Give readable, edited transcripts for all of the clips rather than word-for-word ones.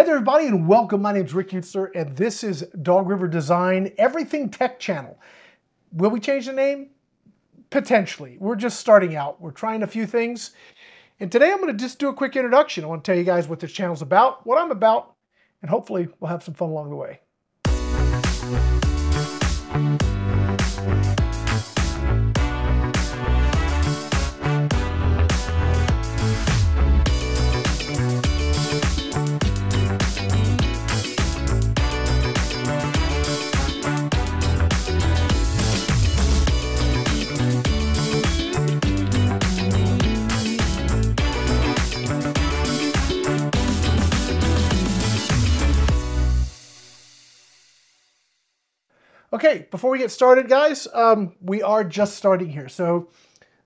Hey there everybody and welcome. My name's Victus and this is Dog River Design Everything Tech Channel. Will we change the name? Potentially. We're just starting out. We're trying a few things. And today I'm going to just do a quick introduction. I want to tell you guys what this channel's about, what I'm about, and hopefully we'll have some fun along the way. Okay, before we get started, guys, we are just starting here. So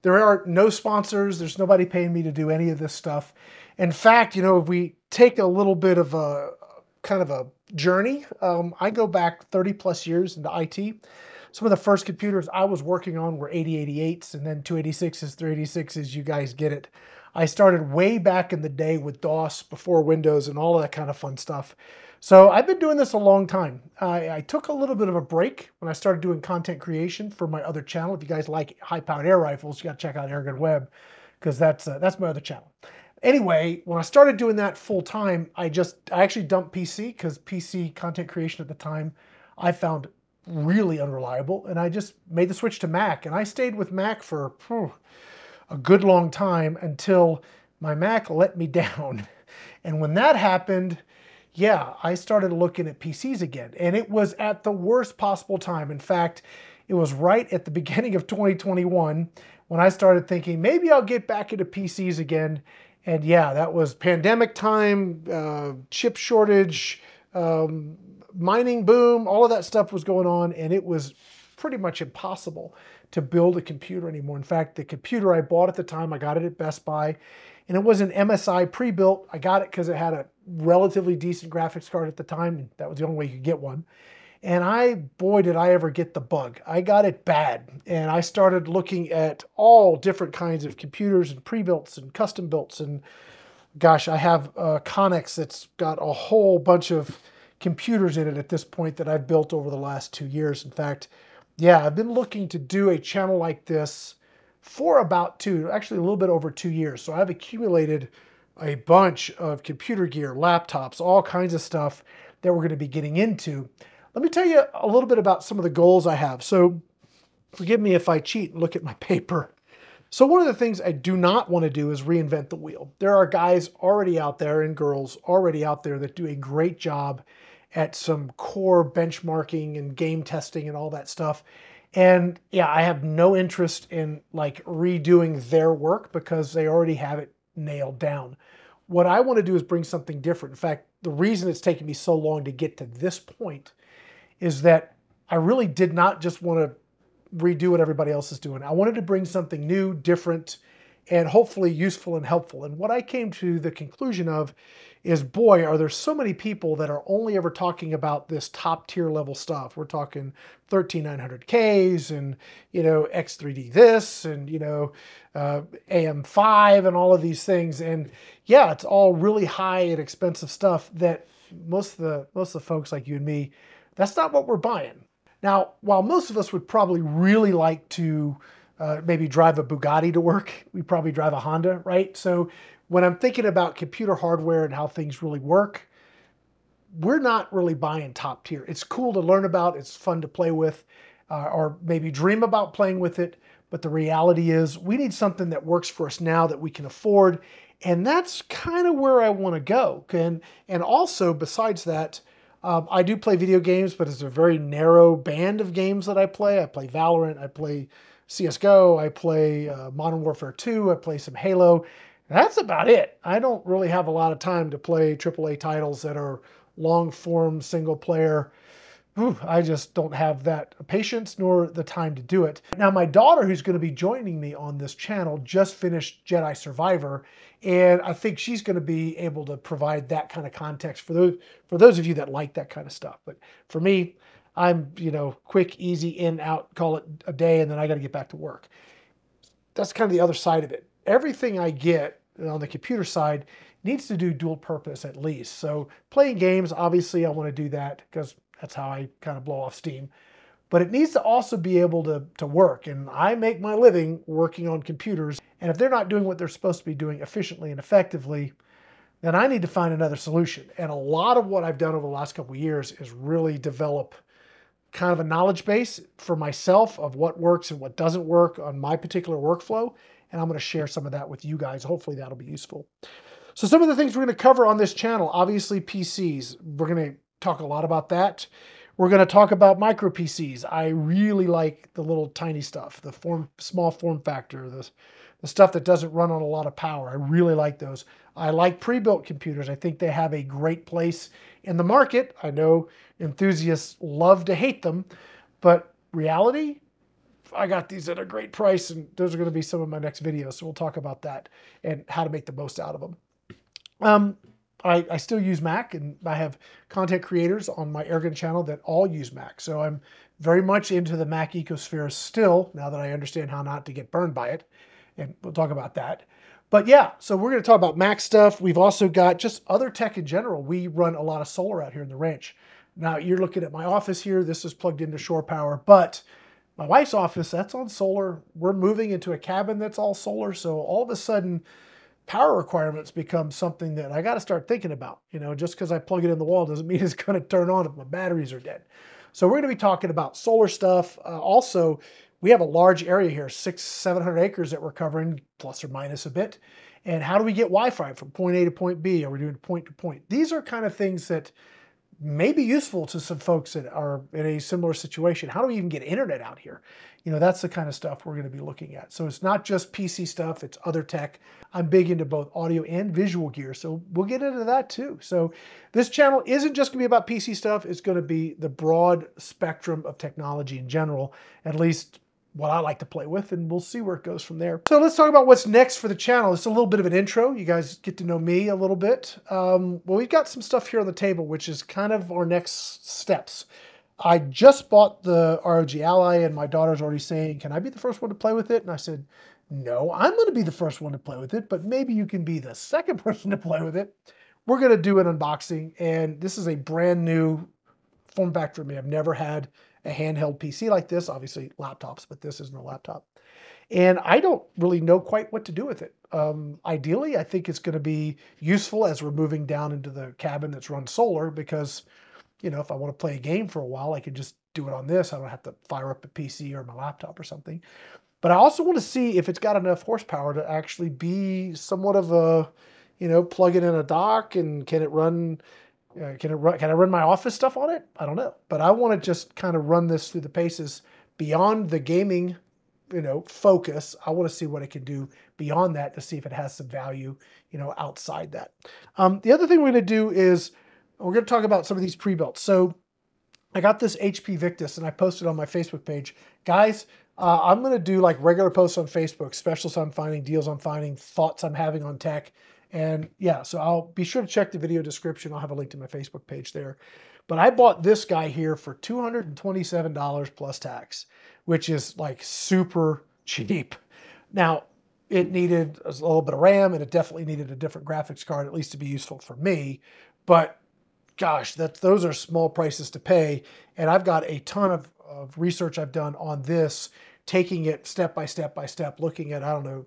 there are no sponsors. There's nobody paying me to do any of this stuff. In fact, if we take a little bit of a kind of a journey, I go back 30 plus years into IT. Some of the first computers I was working on were 8088s and then 286s, 386s, you guys get it. I started way back in the day with DOS, before Windows and all of that kind of fun stuff. So I've been doing this a long time. I took a little bit of a break when I started doing content creation for my other channel. If you guys like high-powered air rifles, you got to check out Airgun Web because that's my other channel. Anyway, when I started doing that full time, I actually dumped PC because PC content creation at the time I found really unreliable, and I just made the switch to Mac. And I stayed with Mac for a good long time until my Mac let me down. And when that happened, yeah, I started looking at PCs again, and it was at the worst possible time. In fact, it was right at the beginning of 2021 when I started thinking maybe I'll get back into PCs again. And yeah, that was pandemic time, chip shortage, mining boom, all of that stuff was going on, and it was pretty much impossible to build a computer anymore. In fact, the computer I bought at the time, I got it at Best Buy, and it was an MSI pre-built. I got it because it had a relatively decent graphics card at the time, and that was the only way you could get one. And boy, did I ever get the bug. I got it bad, and I started looking at all different kinds of computers and pre-builts and custom builts, and gosh, I have a Connex that's got a whole bunch of computers in it at this point that I've built over the last 2 years. In fact, yeah, I've been looking to do a channel like this for about actually a little bit over 2 years. So I've accumulated a bunch of computer gear, laptops, all kinds of stuff that we're going to be getting into. Let me tell you a little bit about some of the goals I have. So forgive me if I cheat and look at my paper. So one of the things I do not want to do is reinvent the wheel. There are guys already out there and girls already out there that do a great job at some core benchmarking and game testing and all that stuff. And yeah, I have no interest in like redoing their work because they already have it nailed down. What I want to do is bring something different. In fact, the reason it's taken me so long to get to this point is that I really did not just want to redo what everybody else is doing. I wanted to bring something new, different, and hopefully useful and helpful. And what I came to the conclusion of is, boy, are there so many people that are only ever talking about this top tier level stuff. We're talking 13900Ks and, X3D this and, AM5 and all of these things. And yeah, it's all really high and expensive stuff that most of the folks like you and me, that's not what we're buying. Now, while most of us would probably really like to maybe drive a Bugatti to work, we probably drive a Honda, right? So when I'm thinking about computer hardware and how things really work, we're not really buying top tier. It's cool to learn about, it's fun to play with, or maybe dream about playing with it, but the reality is we need something that works for us now that we can afford, and that's kind of where I want to go. And also, besides that, I do play video games, but it's a very narrow band of games that I play. I play Valorant, I play CSGO, I play Modern Warfare 2, I play some Halo. That's about it. I don't really have a lot of time to play AAA titles that are long-form, single-player. I just don't have that patience nor the time to do it. Now, my daughter, who's going to be joining me on this channel, just finished Jedi Survivor, and I think she's going to be able to provide that kind of context for those of you that like that kind of stuff. But for me, I'm, quick, easy, in, out, call it a day, and then I got to get back to work. That's kind of the other side of it. Everything I get on the computer side needs to do dual purpose at least. So playing games, obviously I want to do that because that's how I kind of blow off steam. But it needs to also be able to work. And I make my living working on computers. And if they're not doing what they're supposed to be doing efficiently and effectively, then I need to find another solution. And a lot of what I've done over the last couple of years is really develop kind of a knowledge base for myself of what works and what doesn't work on my particular workflow. And I'm going to share some of that with you guys. Hopefully that'll be useful. So some of the things we're going to cover on this channel, obviously PCs. We're going to talk a lot about that. We're going to talk about micro PCs. I really like the little tiny stuff, the small form factor, the stuff that doesn't run on a lot of power. I really like those. I like pre-built computers. I think they have a great place in the market. I know enthusiasts love to hate them, but reality, I got these at a great price, and those are going to be some of my next videos. So we'll talk about that and how to make the most out of them. I still use Mac, and I have content creators on my Airgun channel that all use Mac. So I'm very much into the Mac ecosphere still, now that I understand how not to get burned by it. And we'll talk about that. But yeah, so we're going to talk about Mac stuff. We've also got just other tech in general. We run a lot of solar out here in the ranch. Now you're looking at my office here. This is plugged into shore power, but my wife's office, that's on solar. We're moving into a cabin that's all solar. So all of a sudden, power requirements become something that I got to start thinking about. You know, just because I plug it in the wall doesn't mean it's going to turn on if my batteries are dead. So we're going to be talking about solar stuff. Also, we have a large area here, 600-700 acres that we're covering, plus or minus a bit. And how do we get Wi-Fi from point A to point B? Are we doing point to point? These are kind of things that may be useful to some folks that are in a similar situation. How do we even get internet out here? You know, that's the kind of stuff we're going to be looking at. So it's not just PC stuff, it's other tech. I'm big into both audio and visual gear, so we'll get into that too. So this channel isn't just going to be about PC stuff, it's going to be the broad spectrum of technology in general, at least what I like to play with, and we'll see where it goes from there. So let's talk about what's next for the channel. It's a little bit of an intro. You guys get to know me a little bit. Well, we've got some stuff here on the table, which is kind of our next steps. I just bought the ROG Ally, and my daughter's already saying, can I be the first one to play with it? And I said, no, I'm going to be the first one to play with it, but maybe you can be the second person to play with it. We're going to do an unboxing, and this is a brand new form factor for me. I've never had a handheld PC like this, obviously laptops, but this isn't a laptop. And I don't really know quite what to do with it. Ideally, I think it's going to be useful as we're moving down into the cabin that's run solar because, you know, if I want to play a game for a while, I can just do it on this. I don't have to fire up a PC or my laptop or something. But I also want to see if it's got enough horsepower to actually be somewhat of a, you know, plug it in a dock, and can it run... Can I run my office stuff on it? I don't know. But I want to just kind of run this through the paces beyond the gaming, you know, focus. I want to see what it can do beyond that to see if it has some value, you know, outside that. The other thing we're going to do is we're going to talk about some of these pre-built. So I got this HP Victus and I posted on my Facebook page. Guys, I'm going to do like regular posts on Facebook, specials I'm finding, deals I'm finding, thoughts I'm having on tech. And yeah, so I'll be sure to check the video description. I'll have a link to my Facebook page there. But I bought this guy here for $227 plus tax, which is like super cheap. Now, it needed a little bit of RAM, and it definitely needed a different graphics card, at least to be useful for me. But gosh, those are small prices to pay. And I've got a ton of research I've done on this, taking it step by step by step, looking at, I don't know,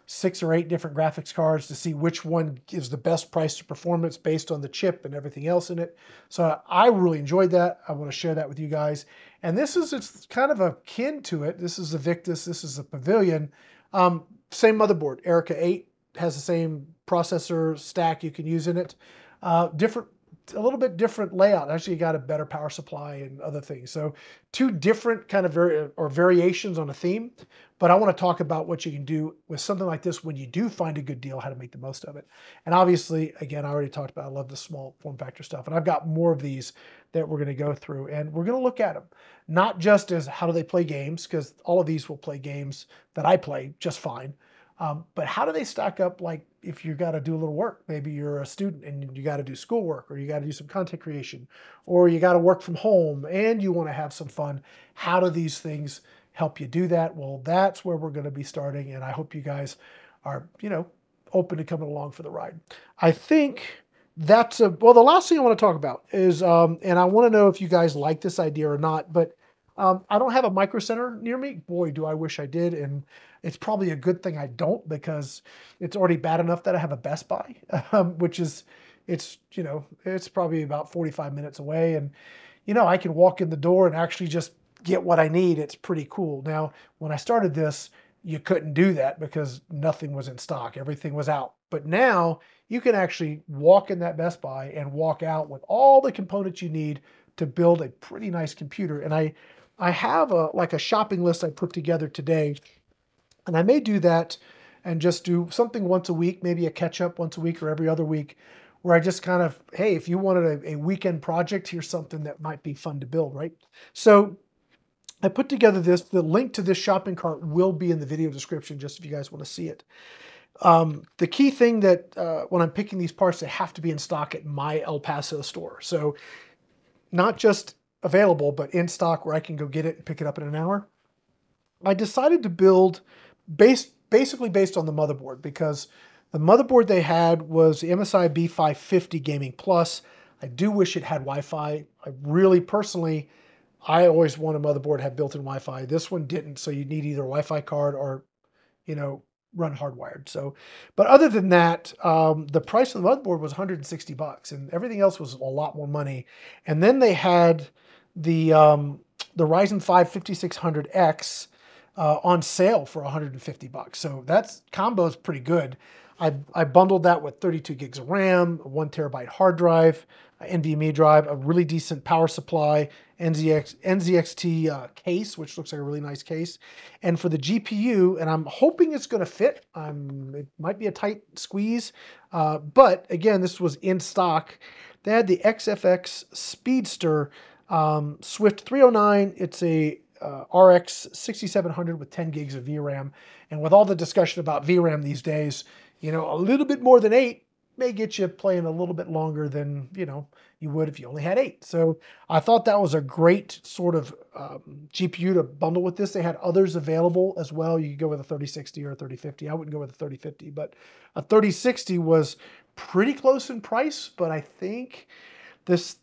6 or 8 different graphics cards to see which one gives the best price to performance based on the chip and everything else in it. So I really enjoyed that. I want to share that with you guys. And it's kind of akin to it. This is the Victus. This is the Pavilion. Same motherboard. Erica 8 has the same processor stack you can use in it. A little bit different layout. Actually, you got a better power supply and other things. So 2 different kind of variations on a theme. But I want to talk about what you can do with something like this when you do find a good deal, how to make the most of it. And obviously, again, I already talked about, I love the small form factor stuff. And I've got more of these that we're going to go through. And we're going to look at them. Not just as how do they play games, because all of these will play games that I play just fine. But how do they stack up, like if you got to do a little work? Maybe you're a student and you got to do schoolwork, or you got to do some content creation, or you got to work from home and you want to have some fun. How do these things help you do that? Well, that's where we're going to be starting. And I hope you guys are, you know, open to coming along for the ride. I think that's well, the last thing I want to talk about is, and I want to know if you guys like this idea or not, but I don't have a Micro Center near me. Boy, do I wish I did. And it's probably a good thing I don't, because it's already bad enough that I have a Best Buy, which is, it's probably about 45 minutes away. And, I can walk in the door and actually just get what I need. It's pretty cool. Now, when I started this, you couldn't do that because nothing was in stock. Everything was out. But now you can actually walk in that Best Buy and walk out with all the components you need to build a pretty nice computer. And I have like a shopping list I put together today, and I may do that and just do something once a week, maybe a catch up once a week or every other week, where I just kind of, hey, if you wanted a weekend project, here's something that might be fun to build, right? So I put together this. The link to this shopping cart will be in the video description, just if you guys want to see it. The key thing that when I'm picking these parts, they have to be in stock at my El Paso store. So not just available, but in stock where I can go get it and pick it up in an hour. I decided to build basically based on the motherboard, because the motherboard they had was the MSI B550 Gaming Plus. I do wish it had Wi-Fi. Personally, I always want a motherboard to have built-in Wi-Fi. This one didn't, so you need either a Wi-Fi card or, run hardwired. So, but other than that, the price of the motherboard was $160, and everything else was a lot more money. And then they had the Ryzen 5 5600X on sale for $150. So that's combo is pretty good. I bundled that with 32 gigs of RAM, a 1 terabyte hard drive, NVMe drive, a really decent power supply, NZXT case, which looks like a really nice case. And for the GPU, and I'm hoping it's going to fit. It might be a tight squeeze, but again, this was in stock. They had the XFX Speedster Swift 309. It's a RX 6700 with 10 gigs of VRAM. And with all the discussion about VRAM these days, a little bit more than 8 may get you playing a little bit longer than, you would if you only had 8. So I thought that was a great sort of GPU to bundle with this. They had others available as well. You could go with a 3060 or a 3050. I wouldn't go with a 3050, but a 3060 was pretty close in price, but I think this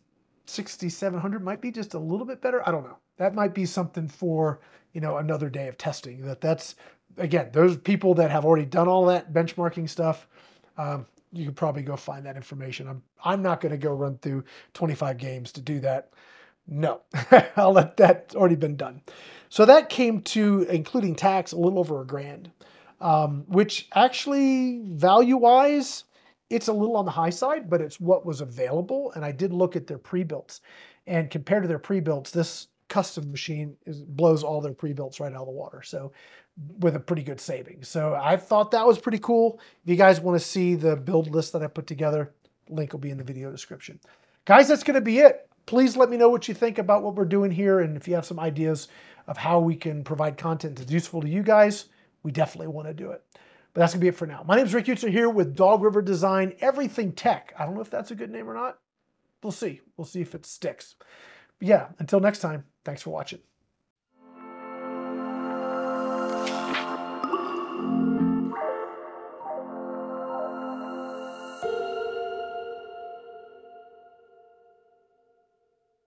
6700 might be just a little bit better. I don't know. That might be something for, another day of testing. That's, again, those people that have already done all that benchmarking stuff, you could probably go find that information. I'm not going to go run through 25 games to do that. No, I'll let that already been done. So that came to, including tax, a little over $1,000, which actually value-wise, it's a little on the high side, but it's what was available. And I did look at their pre-builts, and compared to their pre-builts, this custom machine blows all their pre-builts right out of the water. So with a pretty good savings. So I thought that was pretty cool. If you guys want to see the build list that I put together, link will be in the video description. Guys, that's going to be it. Please let me know what you think about what we're doing here. And if you have some ideas of how we can provide content that's useful to you guys, we definitely want to do it. But that's going to be it for now. My name is Rick Utzer here with Dog River Design, Everything Tech. I don't know if that's a good name or not. We'll see. We'll see if it sticks. But yeah, until next time, thanks for watching.